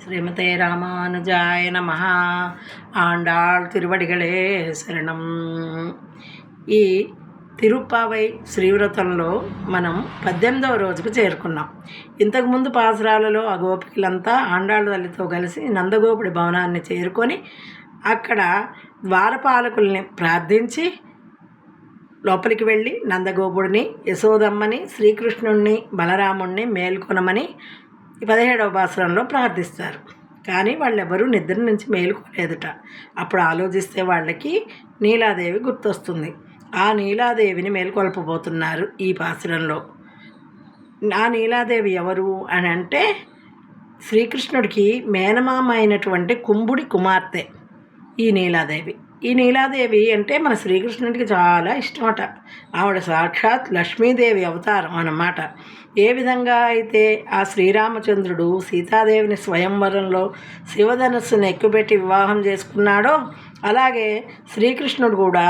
ஸ்ரீமதே ராமானுஜாய நமஹ. ஆண்டாள் திருవడిகளே శరణం. ఈ తిరుప్పావై శ్రీవ్రతంలో మనం 18వ రోజుకు చేరుకున్నాం. ఇంతకుముందు పాసురాలలో ఆ గోపికలంతా ఆండాళ్ళ తల్లితో కలిసి నందగోపుడి భవనాన్ని చేరుకొని అక్కడ ద్వారపాలకుల్ని ప్రార్థించి లోపలికి వెళ్ళి నందగోపుడిని, యశోదమ్మని, శ్రీకృష్ణుణ్ణి, బలరాముణ్ణి మేల్కొనమని 17వ పాసురంలో ప్రార్థిస్తారు. కానీ వాళ్ళెవరూ నిద్ర నుంచి మేలుకోలేదుట. అప్పుడు ఆలోచిస్తే వాళ్ళకి నీలాదేవి గుర్తొస్తుంది. ఆ నీలాదేవిని మేల్కొల్పబోతున్నారు ఈ పాసురంలో. ఆ నీలాదేవి ఎవరు అని అంటే శ్రీకృష్ణుడికి మేనమామ అయినటువంటి కుంభుడి కుమార్తె ఈ నీలాదేవి. ఈ నీలాదేవి అంటే మన శ్రీకృష్ణుడికి చాలా ఇష్టమట. ఆవిడ సాక్షాత్ లక్ష్మీదేవి అవతారం అన్నమాట. ఏ విధంగా అయితే ఆ శ్రీరామచంద్రుడు సీతాదేవిని స్వయంవరంలో శివధనస్సును ఎక్కుపెట్టి వివాహం చేసుకున్నాడో అలాగే శ్రీకృష్ణుడు కూడా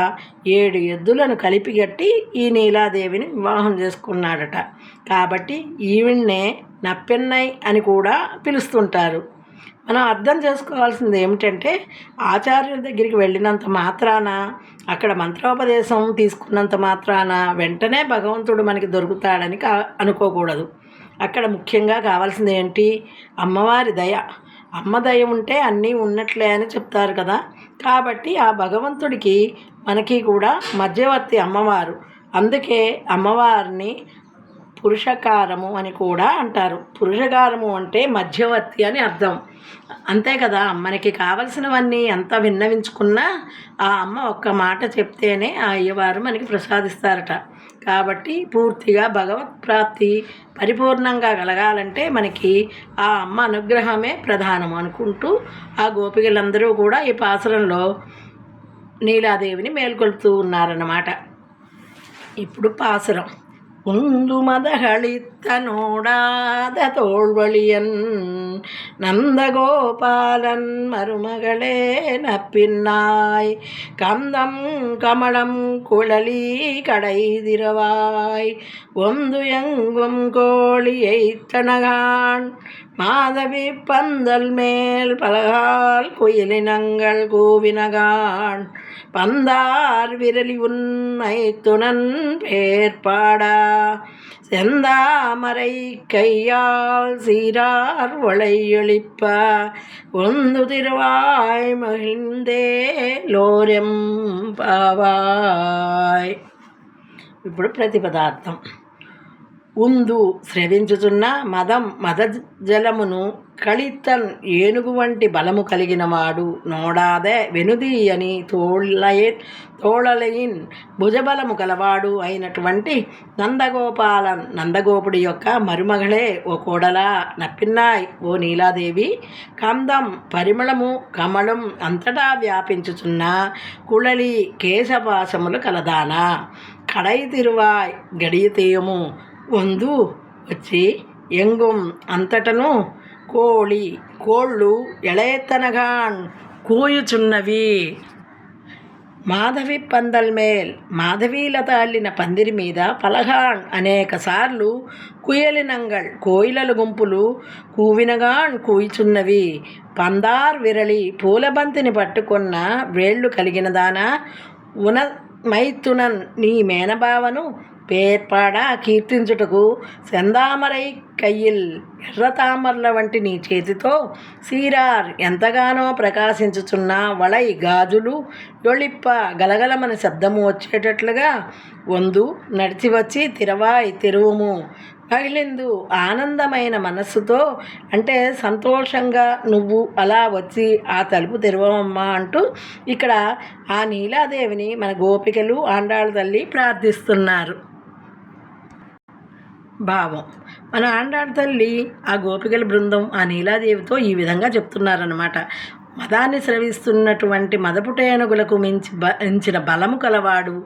7 ఎద్దులను కలిపిగట్టి ఈ నీలాదేవిని వివాహం చేసుకున్నాడట. కాబట్టి ఈవిడ్నే నప్పెన్నై అని కూడా పిలుస్తుంటారు. మనం అర్థం చేసుకోవాల్సింది ఏమిటంటే ఆచార్యుల దగ్గరికి వెళ్ళినంత మాత్రాన, అక్కడ మంత్రోపదేశం తీసుకున్నంత మాత్రాన వెంటనే భగవంతుడు మనకి దొరుకుతాడని అనుకోకూడదు. అక్కడ ముఖ్యంగా కావాల్సింది ఏంటి? అమ్మవారి దయ. అమ్మ దయ ఉంటే అన్నీ ఉన్నట్లే అని చెప్తారు కదా. కాబట్టి ఆ భగవంతుడికి మనకి కూడా మధ్యవర్తి అమ్మవారు. అందుకే అమ్మవారిని పురుషకారము అని కూడా అంటారు. పురుషకారము అంటే మధ్యవర్తి అని అర్థం. అంతే కదా, మనకి కావలసినవన్నీ ఎంత విన్నవించుకున్నా ఆ అమ్మ ఒక్క మాట చెప్తేనే ఆ అయ్యవారు మనకి ప్రసాదిస్తారట. కాబట్టి పూర్తిగా భగవత్ ప్రాప్తి పరిపూర్ణంగా కలగాలంటే మనకి ఆ అమ్మ అనుగ్రహమే ప్రధానం అనుకుంటూ ఆ గోపికలందరూ కూడా ఈ పాసురంలో నీలాదేవిని మేల్కొల్పుతూ ఉన్నారన్నమాట. ఇప్పుడు పాసురం. உந்து மதகளித்தனோடாத தோள்வழியன் நந்தகோபாலன் மருமகளே நப்பின்னாய் கந்தம் கமலம் குழலி கடை திரவாய் ஒந்து எங்கும் கோழியை தனகான் மாதவி பந்தல் மேல் பலகால் குயிலினங்கள் கூவினகான் பந்தார் விரலி உன்னை துணன் பேர்பாடா செந்தாமரை கையால் சீரார் ஒளையொழிப்ப ஒந்து திருவாய் மகிழ்ந்தே లోరెం పావాయ్. ఇప్పుడు ప్రతిపదార్థం. ఉందు శ్రవించుచున్న మదం మదజలమును కళితన్ ఏనుగు వంటి బలము కలిగినవాడు నోడాదే వెనుదీయని తోళలయిన్ భుజబలము కలవాడు అయినటువంటి నందగోపాలన్ నందగోపుడి యొక్క మరుమகளే ఓ కోడలా నప్పిన్నాయ్ ఓ నీలాదేవి. కందం పరిమళము కమలం అంతటా వ్యాపించుచున్న కుళలి కేశపాశములు కలదానా కడై తిరువాయ్ గడియ తీయము ఒందు వచ్చి ఎంగుం అంతటను కోళ్ళు ఎళయతనగాన్ కూయుచున్నవి. మాధవి పందల్ మేల్ మాధవీలత అల్లిన పందిరి మీద పలగాన్ అనేక సార్లు కుయలినంగల్ కోయిలల గుంపులు కూవినగాన్ కూయిచున్నవి. పందార్ విరళి పూలబంతిని పట్టుకున్న వేళ్ళు కలిగినదానా ఉన మైతునన్ నీ మేనబావను పేర్పాడా కీర్తించుటకు సెందామరై కయ్యిల్ ఎర్రతామర్ల వంటి నీ చేతితో సీరార్ ఎంతగానో ప్రకాశించుచున్న వళై గాజులు యొళిప్ప గలగలమని శబ్దము వచ్చేటట్లుగా వందు నడిచి వచ్చి తిరవాయ్ తెరువుము మగిలిందు ఆనందమైన మనస్సుతో అంటే సంతోషంగా నువ్వు అలా వచ్చి ఆ తలుపు తెరవమ్మా అంటూ ఇక్కడ ఆ నీలాదేవిని మన గోపికలు ఆండాళ్ళ తల్లి ప్రార్థిస్తున్నారు. భావం. మన ఆండాళ్ళ తల్లి ఆ గోపికల బృందం ఆ నీలాదేవితో ఈ విధంగా చెప్తున్నారన్నమాట. మదాన్ని స్రవిస్తున్నటువంటి మదపుటేనుగులకు మించిన బలము కలవాడు,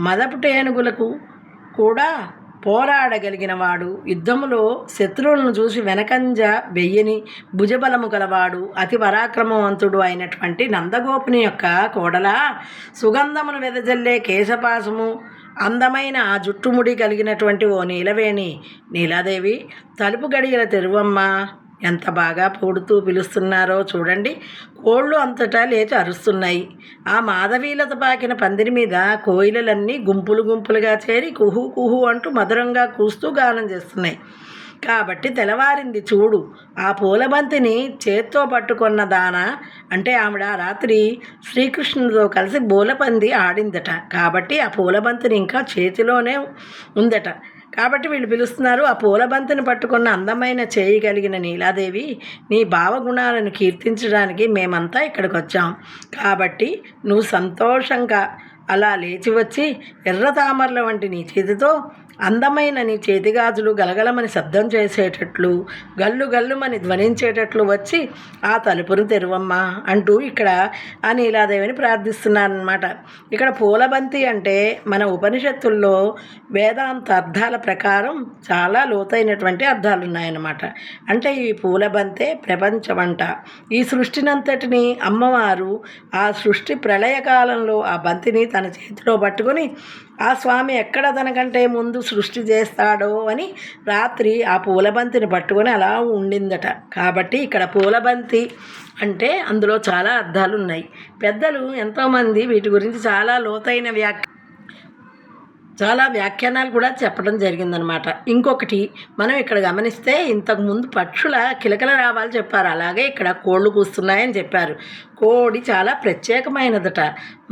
మదపుటేనుగులకు కూడా పోరాడగలిగినవాడు, యుద్ధములో శత్రువులను చూసి వెనకంజ వెయ్యని భుజబలము కలవాడు, అతి పరాక్రమవంతుడు అయినటువంటి నందగోపుని యొక్క కోడల సుగంధమును వెదజల్లే కేశపాసము అందమైన ఆ జుట్టుముడి కలిగినటువంటి ఓ నీలవేణి నీలాదేవి తలుపు గడియల తెరువమ్మ ఎంత బాగా పొడుతూ పిలుస్తున్నారో చూడండి. కోళ్ళు అంతటా లేచి అరుస్తున్నాయి. ఆ మాధవీలత పాకిన పందిరి మీద కోయిలలన్నీ గుంపులు గుంపులుగా చేరి కుహు కుహు అంటూ మధురంగా కూస్తూ గానం చేస్తున్నాయి. కాబట్టి తెల్లవారింది చూడు. ఆ పూలబంతిని చేత్తో పట్టుకున్న దాన అంటే ఆవిడ రాత్రి శ్రీకృష్ణుడితో కలిసి పూలబంతి ఆడిందట. కాబట్టి ఆ పూలబంతిని ఇంకా చేతిలోనే ఉందట. కాబట్టి వీళ్ళు పిలుస్తున్నారు, ఆ పూలబంతిని పట్టుకున్న అందమైన చేయి కలిగిన నీలాదేవి, నీ భావగుణాలను కీర్తించడానికి మేమంతా ఇక్కడికి వచ్చాం. కాబట్టి నువ్వు సంతోషంగా అలా లేచి వచ్చి ఎర్ర తామరల వంటి నీ చేతితో అందమైన నీ చేతిగాజులు గలగలమని శబ్దం చేసేటట్లు, గల్లు గల్లుమని ధ్వనించేటట్లు వచ్చి ఆ తలుపును తెరువమ్మా అంటూ ఇక్కడ ఆ నీలాదేవిని ప్రార్థిస్తున్నారనమాట. ఇక్కడ పూలబంతి అంటే మన ఉపనిషత్తుల్లో వేదాంత అర్థాల ప్రకారం చాలా లోతైనటువంటి అర్థాలు ఉన్నాయన్నమాట. అంటే ఈ పూలబంతే ప్రపంచమంట. ఈ సృష్టినంతటిని అమ్మవారు ఆ సృష్టి ప్రళయకాలంలో ఆ బంతిని తన చేతిలో పట్టుకొని ఆ స్వామి ఎక్కడ తనకంటే ముందు సృష్టి చేస్తాడో అని రాత్రి ఆ పూలబంతిని పట్టుకొని అలా ఉండిందట. కాబట్టి ఇక్కడ పూలబంతి అంటే అందులో చాలా అర్థాలు ఉన్నాయి. పెద్దలు ఎంతోమంది వీటి గురించి చాలా లోతైన వ్యాఖ్యానాలు కూడా చెప్పడం జరిగిందనమాట. ఇంకొకటి మనం ఇక్కడ గమనిస్తే ఇంతకుముందు పక్షుల కిలకల రావాలు చెప్పారు, అలాగే ఇక్కడ కోళ్ళు కూస్తున్నాయని చెప్పారు. కోడి చాలా ప్రత్యేకమైనదట.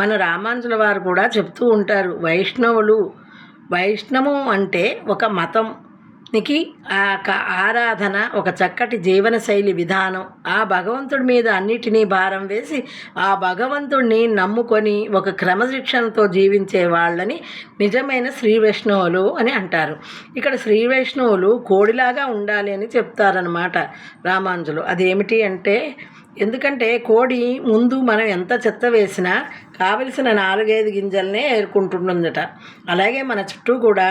మన రామానుజుల వారు కూడా చెప్తూ ఉంటారు, వైష్ణవం అంటే ఒక మతంకి ఆరాధన, ఒక చక్కటి జీవనశైలి విధానం. ఆ భగవంతుడి మీద అన్నిటినీ భారం వేసి ఆ భగవంతుడిని నమ్ముకొని ఒక క్రమశిక్షణతో జీవించే వాళ్ళని నిజమైన శ్రీ వైష్ణవులు అని అంటారు. ఇక్కడ శ్రీ వైష్ణవులు కోడిలాగా ఉండాలి అని చెప్తారనమాట రామానుజులు. అదేమిటి అంటే, ఎందుకంటే కోడి ముందు మనం ఎంత చెత్త వేసినా కావలసిన 4-5 గింజలనే ఏరుకుంటుందట. అలాగే మన చుట్టూ కూడా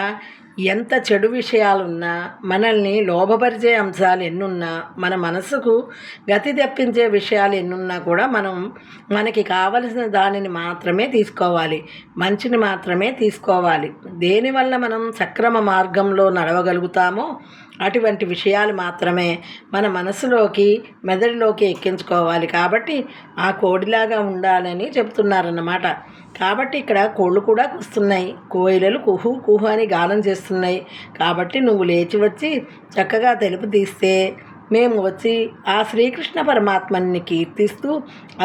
ఎంత చెడు విషయాలున్నా, మనల్ని లోభపరిచే అంశాలు ఎన్నున్నా, మన మనసుకు గతి తెప్పించే విషయాలు ఎన్నున్నా కూడా మనకి కావలసిన దానిని మాత్రమే తీసుకోవాలి, మంచిని మాత్రమే తీసుకోవాలి. దేనివల్ల మనం సక్రమ మార్గంలో నడవగలుగుతామో అటువంటి విషయాలు మాత్రమే మన మనసులోకి మెదడులోకి ఎక్కించుకోవాలి. కాబట్టి ఆ కోడిలాగా ఉండాలని చెప్తున్నారన్నమాట. కాబట్టి ఇక్కడ కోళ్ళు కూడా కూస్తున్నాయి, కోయిలలు కుహు కుహు అని గానం చేస్తున్నాయి. కాబట్టి నువ్వు లేచి వచ్చి చక్కగా తెలుపు తీస్తే మేము వచ్చి ఆ శ్రీకృష్ణ పరమాత్మని కీర్తిస్తూ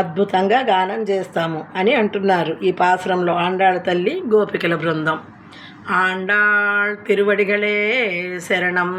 అద్భుతంగా గానం చేస్తాము అని అంటున్నారు ఈ పాసురంలో ఆండాళ్ళ తల్లి గోపికల బృందం. ఆండాళ్ తిరువడిగలే శరణం.